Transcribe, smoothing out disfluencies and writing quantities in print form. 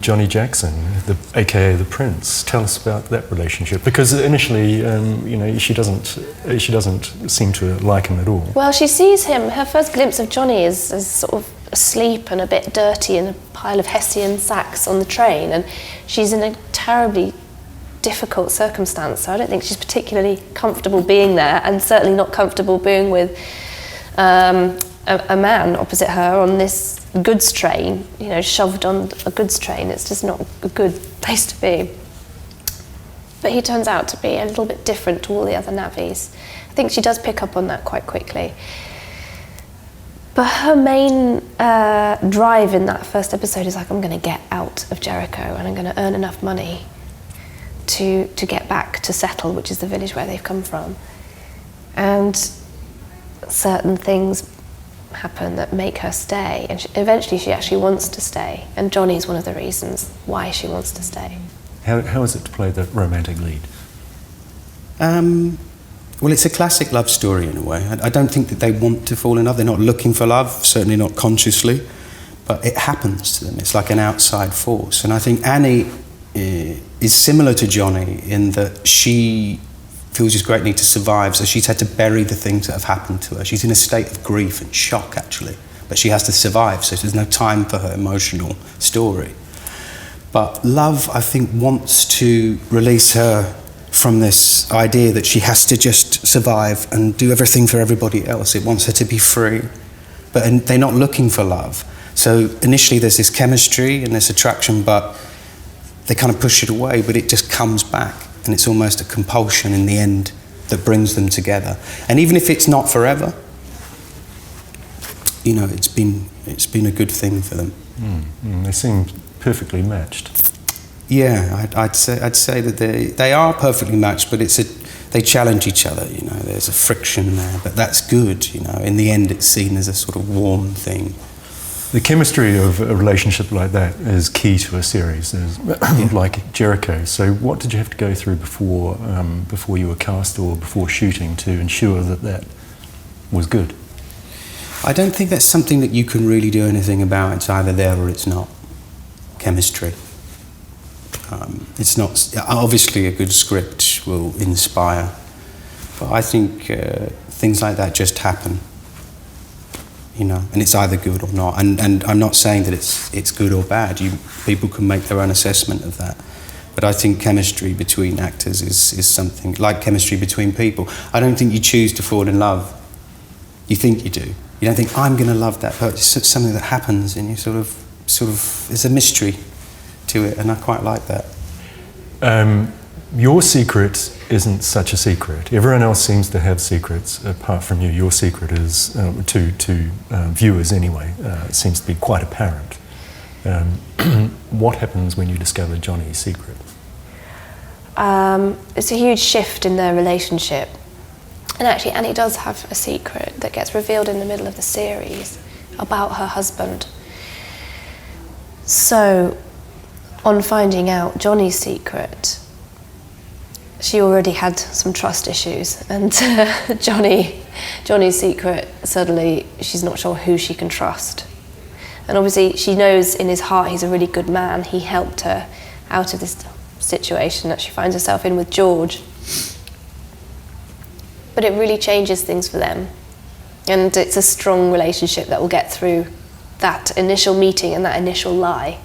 Johnny Jackson, aka the Prince. Tell us about that relationship, because initially, she doesn't seem to like him at all. Well, she sees him. Her first glimpse of Johnny is sort of asleep and a bit dirty in a pile of Hessian sacks on the train, and she's in a terribly difficult circumstance. So I don't think she's particularly comfortable being there, and certainly not comfortable being with a man opposite her on this goods train, shoved on a goods train. It's just not a good place to be. But he turns out to be a little bit different to all the other navvies. I think she does pick up on that quite quickly. But her main drive in that first episode is like, I'm going to get out of Jericho and I'm going to earn enough money to get back to Settle, which is the village where they've come from. And certain things happen that make her stay, and eventually she actually wants to stay, and Johnny's one of the reasons why she wants to stay. How is it to play the romantic lead? Well, it's a classic love story in a way. I don't think that they want to fall in love. They're not looking for love, certainly not consciously, but it happens to them. It's like an outside force. And I think Annie is similar to Johnny in that she feels this great need to survive, so she's had to bury the things that have happened to her. She's in a state of grief and shock, actually, but she has to survive, so there's no time for her emotional story. But love, I think, wants to release her from this idea that she has to just survive and do everything for everybody else. It wants her to be free, but they're not looking for love. So initially there's this chemistry and this attraction, but they kind of push it away, but it just comes back. And it's almost a compulsion in the end that brings them together. And even if it's not forever, it's been a good thing for them. They seem perfectly matched. Yeah, I'd say that they are perfectly matched, but they challenge each other. There's a friction there, but that's good. In the end, it's seen as a sort of warm thing. The chemistry of a relationship like that is key to a series, like Jericho. So what did you have to go through before you were cast or before shooting to ensure that was good? I don't think that's something that you can really do anything about. It's either there or it's not. Chemistry. It's not. Obviously, a good script will inspire, but I think things like that just happen. And it's either good or not. And I'm not saying that it's good or bad. People can make their own assessment of that. But I think chemistry between actors is something like chemistry between people. I don't think you choose to fall in love. You think you do. You don't think, I'm going to love that person. It's something that happens, and you sort of, there's a mystery to it, and I quite like that. Your secret isn't such a secret. Everyone else seems to have secrets apart from you. Your secret is, to viewers anyway, it seems to be quite apparent. What happens when you discover Johnny's secret? It's a huge shift in their relationship. And actually Annie does have a secret that gets revealed in the middle of the series about her husband. So, on finding out Johnny's secret, she already had some trust issues, and Johnny's secret, suddenly she's not sure who she can trust. And obviously she knows in his heart he's a really good man. He helped her out of this situation that she finds herself in with George. But it really changes things for them. And it's a strong relationship that will get through that initial meeting and that initial lie.